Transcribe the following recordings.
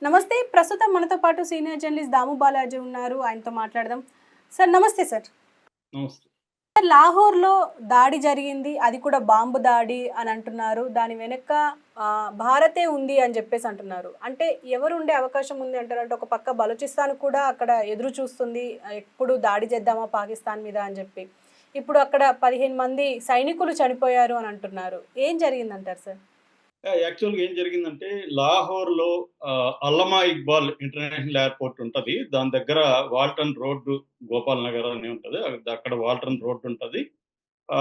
నమస్తే. ప్రస్తుతం మనతో పాటు సీనియర్ జర్నలిస్ట్ దాము బాలాజీ ఉన్నారు. ఆయనతో మాట్లాడదాం. సార్ నమస్తే సార్. నమస్తే. సార్ లాహోర్‌లో దాడి జరిగింది. అది కూడా బాంబు దాడి అని అంటున్నారు. దాని వెనక భారతే ఉంది అని చెప్పేసి అంటున్నారు. అంటే ఎవరు ఉండే అవకాశం ఉంది అంటారు? అంటే ఒక పక్క బలూచిస్తాన్ కూడా అక్కడ ఎదురు చూస్తుంది. ఎప్పుడు దాడి చేద్దామా పాకిస్తాన్ మీద అని చెప్పి. ఇప్పుడు అక్కడ 15 మంది సైనికులు చనిపోయారు అని అంటున్నారు. ఏం జరిగిందంటారు సార్? యాక్చువల్‌గా ఏం జరిగిందంటే లాహోర్‌లో అల్లమా ఇక్బాల్ ఇంటర్నేషనల్ ఎయిర్‌పోర్ట్ ఉంటది. దాని దగ్గర వాల్టన్ రోడ్, గోపాల్ నగర్ అని ఉంటది. అక్కడ వాల్టన్ రోడ్ ఉంటది.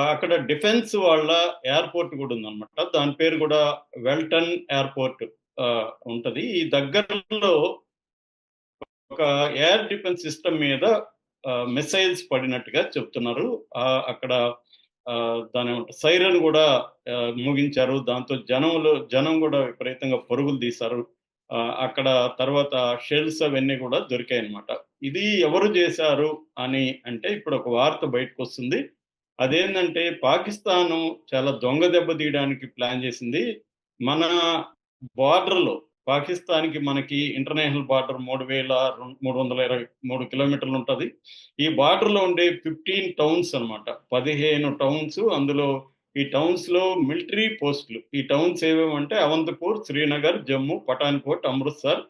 అక్కడ డిఫెన్స్ వాళ్ళ ఎయిర్‌పోర్ట్ కూడా ఉందన్నమాట. దాని పేరు కూడా వెల్టన్ ఎయిర్‌పోర్ట్ ఉంటది. ఈ దగ్గరలో ఒక ఎయిర్ డిఫెన్స్ సిస్టమ్ మీద మిసైల్స్ పడినట్టుగా చెప్తున్నారు. అక్కడ దానేమంటారు సైరన్ కూడా మోగించారు. దాంతో జనం కూడా విపరీతంగా పరుగులు తీశారు. అక్కడ తర్వాత షెల్స్ అవన్నీ కూడా దొరికాయన్నమాట. ఇది ఎవరు చేశారు అని అంటే ఇప్పుడు ఒక వార్త బయటకొస్తుంది. అదేంటంటే పాకిస్తాను చాలా దొంగ దెబ్బ తీయడానికి ప్లాన్ చేసింది. మన బోర్డర్‌లో పాకిస్తాన్‌కి మనకి ఇంటర్నేషనల్ బార్డర్ 3,323 కిలోమీటర్లు ఉంటది. ఈ బార్డర్‌లో ఉండే 15 టౌన్స్ అన్నమాట. 15 టౌన్స్. అందులో ఈ టౌన్స్‌లో మిలిటరీ పోస్టులు. ఈ టౌన్స్ ఏవేవంటే అవంతపూర్, శ్రీనగర్, జమ్మూ, పఠాన్‌కోట్, అమృత్సర్,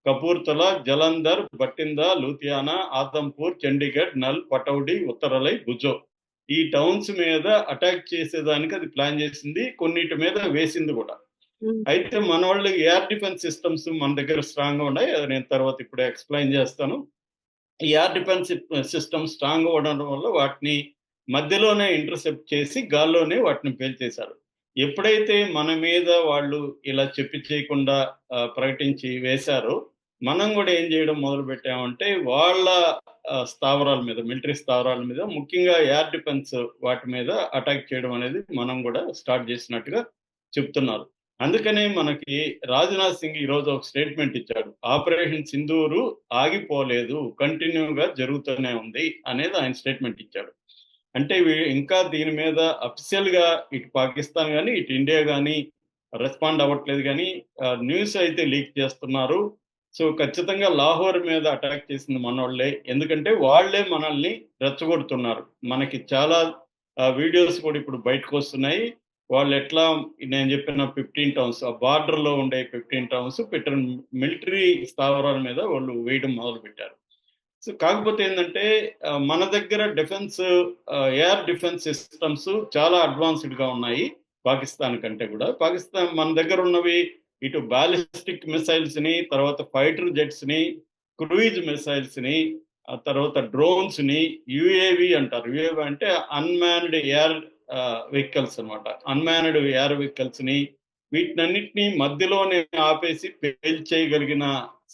కపూర్తల, జలంధర్, బటిందా, లూధియానా, ఆదంపూర్, చండీగఢ్, నల్, పటౌడి, ఉత్తరలై, గుజో. ఈ టౌన్స్ మీద అటాక్ చేసేదానికి అది ప్లాన్ చేసింది. కొన్నిటి మీద వేసింది కూడా. హ్మ్. అయితే మనోళ్ళు ఎయిర్ డిఫెన్స్ సిస్టమ్స్ మన దగ్గర స్ట్రాంగ్‌గా ఉన్నాయి. అది నేను తర్వాత ఇప్పుడే ఎక్స్‌ప్లెయిన్ చేస్తాను. ఈ ఎయిర్ డిఫెన్స్ సిస్టమ్ స్ట్రాంగ్‌గా ఉండడం వల్ల వాటిని మధ్యలోనే ఇంటర్సెప్ట్ చేసి గాల్లోనే వాటిని పేల్చేశారు. ఎప్పుడైతే మన మీద వాళ్ళు ఇలా చెప్పి చేయకుండా ప్రకటించి వేశారో, మనం గూడా ఏం చేయడం మొదలుపెట్టామంటే వాళ్ళ స్థావరాల మీద, మిలిటరీ స్థావరాల మీద ముఖ్యంగా ఎయిర్ డిఫెన్స్ వాటి మీద అటాక్ చేయడం అనేది మనం గూడా స్టార్ట్ చేసినట్టుగా చెప్తున్నారు. అందుకనే మనకి రాజ్‌నాథ్ సింగ్ ఈరోజు ఒక స్టేట్మెంట్ ఇచ్చాడు. ఆపరేషన్ సింధూరు ఆగిపోలేదు. కంటిన్యూ‌గా జరుగుతూనే ఉంది అనేది ఆయన స్టేట్మెంట్ ఇచ్చాడు. అంటే ఇంకా దీని మీద అఫీషియల్‌గా ఇటు పాకిస్తాన్ గాని, ఇటు ఇండియా గాని రెస్పాండ్ అవ్వట్లేదు గానీ న్యూస్ అయితే లీక్ చేస్తున్నారు. సో, ఖచ్చితంగా లాహోర్ మీద అటాక్ చేసింది మనోళ్ళే. ఎందుకంటే వాళ్ళే మనల్ని రెచ్చగొడుతున్నారు. మనకి చాలా వీడియోస్ కూడా ఇప్పుడు బయటకొస్తున్నాయి. వాళ్ళెట్లా నేను చెప్పిన 15 టౌన్స్ ఆ బార్డర్‌లో ఉండే 15 టౌన్స్ పెట్టిన మిలిటరీ స్థావరాల మీద వాళ్ళు వేయడం మొదలుపెట్టారు. సో, కాకపోతే ఏందంటే మన దగ్గర ఎయిర్ డిఫెన్స్ సిస్టమ్స్ చాలా అడ్వాన్స్‌డ్‌గా ఉన్నాయి. పాకిస్తాన్ కంటే గూడా. పాకిస్తాన్ మన దగ్గర ఉన్నవి ఇటు బాలిస్టిక్ మిసైల్స్‌ని, తర్వాత ఫైటర్ జెట్స్‌ని, క్రూయిజ్ మిసైల్స్‌ని, ఆ తర్వాత డ్రోన్స్‌ని, యూఏవీ అంటారు. యూఏవీ అంటే అన్‌మాన్డ్ ఎయిర్ వెహికల్స్ అన్నమాట. అన్‌మాన్డ్ ఎయిర్ వెహికల్స్‌ని వీటినన్నిటిని మధ్యలోనే ఆపేసి పేల్చేయగలిగిన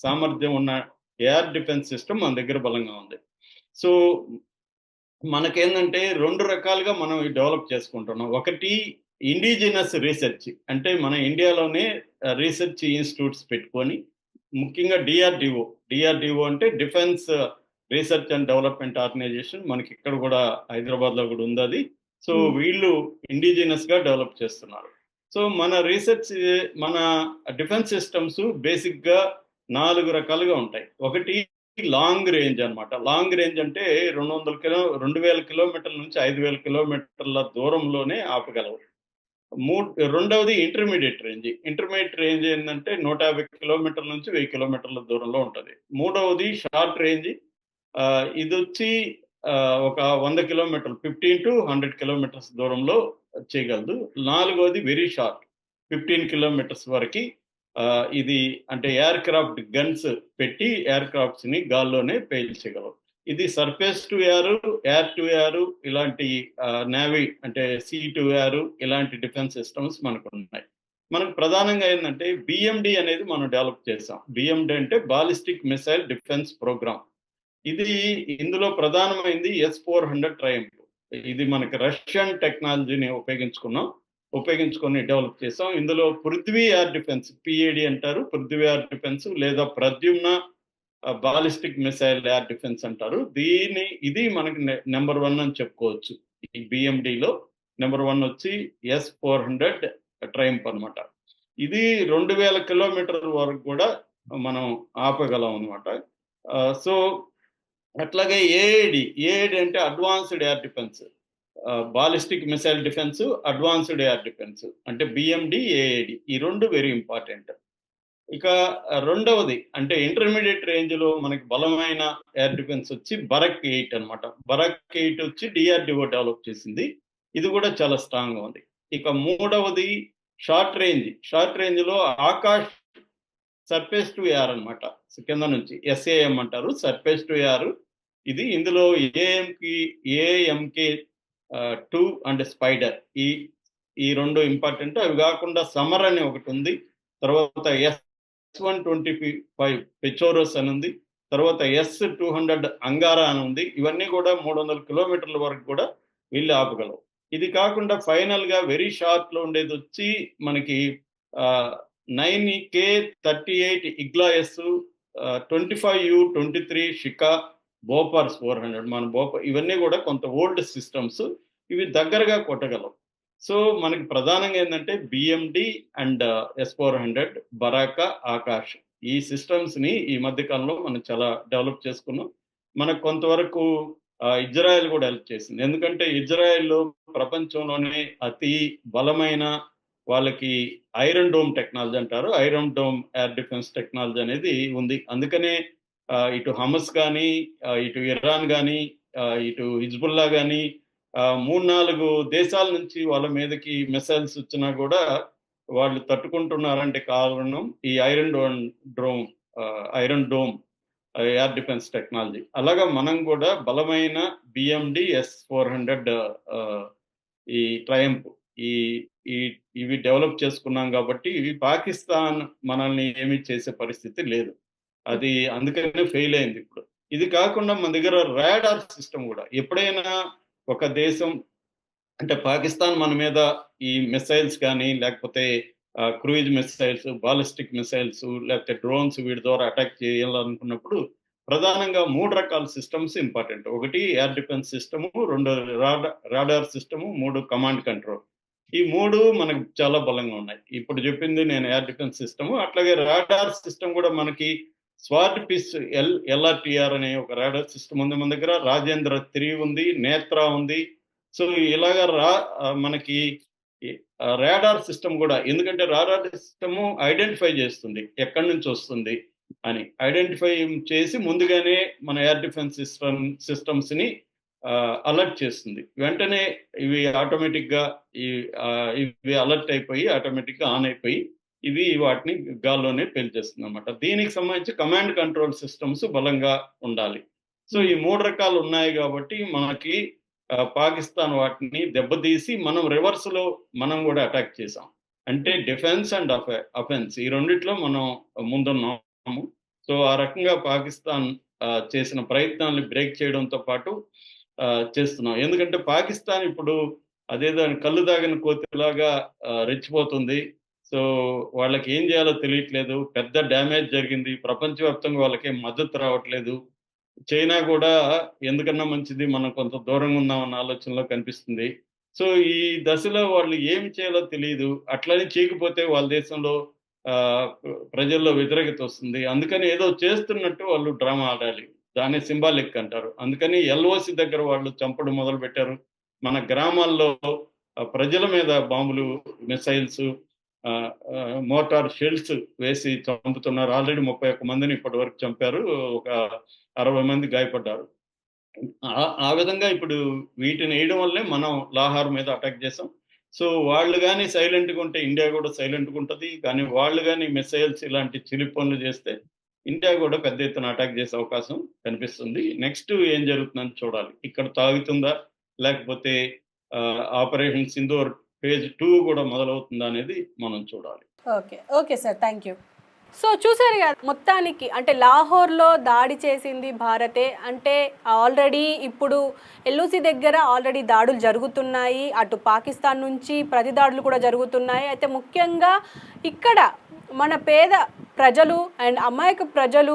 సామర్థ్యం ఉన్న ఎయిర్ డిఫెన్స్ సిస్టమ్ మన దగ్గర బలంగా ఉంది. సో, మనకేందంటే 2 రకాలుగా మనం డెవలప్ చేసుకుంటున్నాం. ఒకటి ఇండిజినస్ రీసెర్చ్. అంటే మన ఇండియాలోనే రీసెర్చ్ ఇన్‌స్టిట్యూట్స్ పెట్టుకొని ముఖ్యంగా డీఆర్‌డీఓ. డీఆర్‌డీఓ అంటే defence research and development organisation మనకిక్కడ గూడా హైదరాబాద్‌లో గూడా ఉందది. So, hmm. వీళ్ళు ఇండిజినస్‌గా డెవలప్ చేస్తున్నారు. సో, మన డిఫెన్స్ సిస్టమ్స్ బేసిక్‌గా 4 రకాలుగా ఉంటాయి. ఒకటి లాంగ్ రేంజ్ అన్నమాట. లాంగ్ రేంజ్ అంటే 2000 కిలోమీటర్ల నుంచి 5000 కిలోమీటర్ల దూరంలోనే ఆపగలవు. రెండవది ఇంటర్మీడియేట్ రేంజ్. ఇంటర్మీడియేట్ రేంజ్ ఏందంటే 150 కిలోమీటర్ల నుంచి 1000 కిలోమీటర్ల దూరంలో ఉంటది. మూడవది షార్ట్ రేంజ్. ఇదొచ్చి ఒక 100 కిలోమీటర్లు 15-100 కిలోమీటర్స్ దూరంలో చేయగలదు. నాలుగోది వెరీ షార్ట్ 15 కిలోమీటర్స్ వరకి ఇది అంటే ఎయిర్ క్రాఫ్ట్స్‌ని గాల్లోనే పేల్చగలవు. ఇది surface to air to air ఇలాంటి నేవీ అంటే సీ టు ఎయిర్ ఇలాంటి డిఫెన్స్ సిస్టమ్స్ మనకున్నాయి. మనకు ప్రధానంగా ఏందంటే బీఎండీ అనేది మనం డెవలప్ చేసాం. బీఎండీ అంటే బాలిస్టిక్ మిసైల్ డిఫెన్స్ ప్రోగ్రామ్. ఇది ఇందులో ప్రధానమైంది S-400 ట్రయంఫ్. ఇది మనకి రష్యన్ టెక్నాలజీని ఉపయోగించుకొని డెవలప్ చేసాం. ఇందులో పృథ్వీ ఎయిర్ డిఫెన్స్ పీఏడీ అంటారు. పృథ్వీ ఎయిర్ డిఫెన్స్ లేదా Pradyumna ballistic missile air defence అంటారు. ఇది మనకి నంబర్ 1 అని చెప్పుకోవచ్చు. ఈ బీఎండీలో నంబర్ 1 వచ్చి S-400 ట్రయంఫ్ అన్నమాట. ఇది 2000 కిలోమీటర్ల వరకు కూడా మనం ఆపగలం అనమాట. సో, అట్లాగే ఏఐడి అంటే advanced air defence. Ballistic missile defence, advanced air defence. అంటే బిఎండి, ఏఐడి ఈ 2 వెరీ ఇంపార్టెంట్. ఇక రెండవది అంటే ఇంటర్మీడియేట్ రేంజ్‌లో మనకి బలమైన ఎయిర్ డిఫెన్స్ వచ్చి బరక్ 8 అన్నమాట. బరక్ 8 వచ్చి డీఆర్‌డీఓ డెవలప్ చేసింది. ఇది కూడా చాలా స్ట్రాంగ్‌గా ఉంది. ఇక మూడవది షార్ట్ రేంజ్‌లో ఆకాష్ సర్ఫేస్ టు ఎయిర్ అన్నమాట. కింద నుంచి ఎస్ఏఎం అంటారు. Surface to air. ఇందులో ఏఎంకే 2 అండ్ స్పైడర్ ఈ 2 ఇంపార్టెంట్. అవి కాకుండా సమర్ అని ఒకటుంది. తర్వాత S-125 పెచోరస్ అని ఉంది. తర్వాత S-200 అంగారా అని ఉంది. ఇవన్నీ కూడా 300 కిలోమీటర్ల వరకు కూడా వెళ్ళి ఆపగలవు. ఇది కాకుండా ఫైనల్‌గా వెరీ షార్ట్‌లో ఉండేదొచ్చి మనకి 9K38 ఇగ్లా-ఎస్, 25U-23 షికా, బోఫార్స్ 400 ఇవన్నీ కూడా కొంత ఓల్డ్ సిస్టమ్స్. ఇవి దగ్గరగా కొట్టగలవు. సో, మనకి ప్రధానంగా ఏందంటే బిఎండి అండ్ S-400, బరాకా, ఆకాష్ ఈ సిస్టమ్స్‌ని ఈ మధ్య కాలంలో మనం చాలా డెవలప్ చేసుకున్నాం. మనకు కొంతవరకు ఇజ్రాయెల్ కూడా హెల్ప్ చేసింది. ఎందుకంటే ఇజ్రాయెల్‌లో ప్రపంచంలోనే అతి బలమైన వాళ్ళకి ఐరన్ డోమ్ టెక్నాలజీ అంటారు. Iron dome air defence technology అనేది ఉంది. అందుకనే ఇటు హమస్ గానీ, ఇటు ఇరాన్ గానీ, ఇటు హిజ్బుల్లా గానీ 3, 4 దేశాల నుంచి వాళ్ళ మీదకి మిసైల్స్ వచ్చినా కూడా వాళ్ళు తట్టుకుంటున్నారంటే కారణం ఈ iron dome air defence technology. అలాగా మనం కూడా బలమైన బిఎండి S-400 ఈ ట్రయంఫ్ ఈ ఈ ఇవి డెవలప్ చేసుకున్నాం కాబట్టి ఇవి పాకిస్తాన్ మనల్ని ఏమీ చేసే పరిస్థితి లేదు. అది అందుకనే ఫెయిల్ అయింది ఇప్పుడు. ఇది కాకుండా మన దగ్గర రాడార్ సిస్టమ్ కూడా ఎప్పుడైనా ఒక దేశం అంటే పాకిస్తాన్ మన మీద ఈ మిసైల్స్ కానీ లేకపోతే క్రూయిజ్ మిసైల్స్, బాలిస్టిక్ మిసైల్స్ లేకపోతే డ్రోన్స్ వీటి ద్వారా అటాక్ చేయాలనుకున్నప్పుడు ప్రధానంగా 3 రకాల సిస్టమ్స్ ఇంపార్టెంట్. ఒకటి air defence system, 2 radar system, 3 command control. ఈ 3 మనకు చాలా బలంగా ఉన్నాయి. ఇప్పుడు చెప్పింది నేను ఎయిర్ డిఫెన్స్ సిస్టము. అట్లాగే రాడార్ సిస్టమ్ కూడా మనకి స్వార్డ్ పిస్ ఎల్ఆర్టీఆర్ అనే ఒక రాడార్ సిస్టమ్ ఉంది మన దగ్గర. రాజేంద్ర 3 ఉంది, నేత్ర ఉంది. సో, ఇలాగ మనకి రాడార్ సిస్టమ్ కూడా ఎందుకంటే రాడార్ సిస్టమ్ ఐడెంటిఫై చేస్తుంది ఎక్కడి నుంచి వస్తుంది అని. ఐడెంటిఫై చేసి ముందుగానే మన ఎయిర్ డిఫెన్స్ సిస్టమ్స్‌ని అలర్ట్ చేస్తుంది. వెంటనే ఇవి ఆటోమేటిక్‌గా ఇవి అలర్ట్ అయిపోయి ఆటోమేటిక్‌గా ఆన్ అయిపోయి వాటిని గాల్లోనే పేల్చేస్తుందన్నమాట. దీనికి సంబంధించి కమాండ్ కంట్రోల్ సిస్టమ్స్ బలంగా ఉండాలి. సో, ఈ 3 రకాలు ఉన్నాయి కాబట్టి మనకి పాకిస్తాన్ వాటిని దెబ్బతీసి మనం రివర్స్‌లో మనం కూడా అటాక్ చేసాం. అంటే డిఫెన్స్ అండ్ అఫెన్స్ ఈ రెండిట్లో మనం ముందున్నాము. సో, ఆ రకంగా పాకిస్తాన్ చేసిన ప్రయత్నాల్ని బ్రేక్ చేయడంతో పాటు చేస్తున్నాం. ఎందుకంటే పాకిస్తాన్ ఇప్పుడు అదేదో కళ్ళు తాగిన కోతిలాగా రెచ్చిపోతుంది. సో, వాళ్ళకి ఏం చేయాలో తెలియట్లేదు. పెద్ద డ్యామేజ్ జరిగింది. ప్రపంచవ్యాప్తంగా వాళ్ళకేం మద్దతు రావట్లేదు. చైనా కూడా ఎందుకన్నా మంచిది మనం కొంత దూరంగా ఉందామన్న ఆలోచనలో కనిపిస్తుంది. సో, ఈ దశలో వాళ్ళు ఏం చేయాలో తెలీదు. అట్లని చేయకపోతే వాళ్ళ దేశంలో ప్రజల్లో వ్యతిరేకత వస్తుంది. అందుకని ఏదో చేస్తున్నట్టు వాళ్ళు డ్రామా ఆడాలి. దాన్ని సింబాలిక్ అంటారు. అందుకని ఎల్ఓసి దగ్గర వాళ్ళు చంపడం మొదలుపెట్టారు. మన గ్రామాల్లో ప్రజల మీద బాంబులు, మిసైల్స్, మోటార్ షెల్స్ వేసి చంపుతున్నారు. ఆల్రెడీ 31 మందిని ఇప్పటివరకు చంపారు. ఒక 60 మంది గాయపడ్డారు. ఆ విధంగా ఇప్పుడు వీటిని వేయడం వల్లే మనం లాహార్ మీద అటాక్ చేసాం. సో, వాళ్ళు గాని సైలెంట్‌గా ఉంటే ఇండియా కూడా సైలెంట్‌గా ఉంటది. కానీ వాళ్ళు గాని మిసైల్స్ ఇలాంటి చిలిపి పనులు చేస్తే ఇండియా కూడా పెద్ద ఎత్తున అటాక్ చేసే అవకాశం కనిపిస్తుంది. నెక్స్ట్ ఏం జరుగుతుందని చూడాలి. ఇక్కడ తాగుతుందా? లేకపోతే ఆపరేషన్ సింధూర్ ఫేజ్ 2 కూడా మొదలవుతుందా అనేది మనం చూడాలి. Okay sir. Thank you. So చూసారు కదా మొత్తానికి అంటే లాహోర్లో దాడి చేసింది భారతే. అంటే ఆల్రెడీ ఇప్పుడు ఎల్ఓసి దగ్గర ఆల్రెడీ దాడులు జరుగుతున్నాయి. అటు పాకిస్తాన్ నుంచి ప్రతి దాడులు కూడా జరుగుతున్నాయి. అయితే ముఖ్యంగా ఇక్కడ మన పేద ప్రజలు అండ్ అమాయక ప్రజలు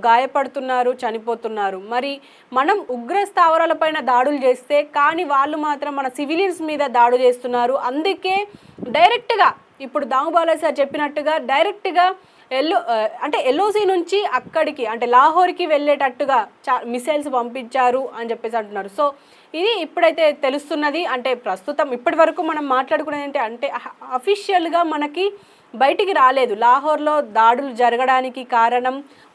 గాయపడుతున్నారు, చనిపోతున్నారు. మరి మనం ఉగ్ర స్థావరాలపైన దాడులు చేస్తే కానీ వాళ్ళు మాత్రం మన సివిలియన్స్ మీద దాడులు చేస్తున్నారు. అందుకే డైరెక్ట్గా ఇప్పుడు దాము బాలా సార్ చెప్పినట్టుగా డైరెక్ట్గా అంటే ఎల్ఓసి నుంచి అక్కడికి అంటే లాహోర్కి వెళ్ళేటట్టుగా మిసైల్స్ పంపించారు అని చెప్పేసి అంటున్నారు. సో ఇది ఇప్పుడైతే తెలుస్తున్నది. అంటే ప్రస్తుతం ఇప్పటి వరకు మనం మాట్లాడుకునేది ఏంటి అంటే అఫీషియల్గా మనకి బయటికి రాలేదు లాహోర్లో దాడులు జరగడానికి కారణం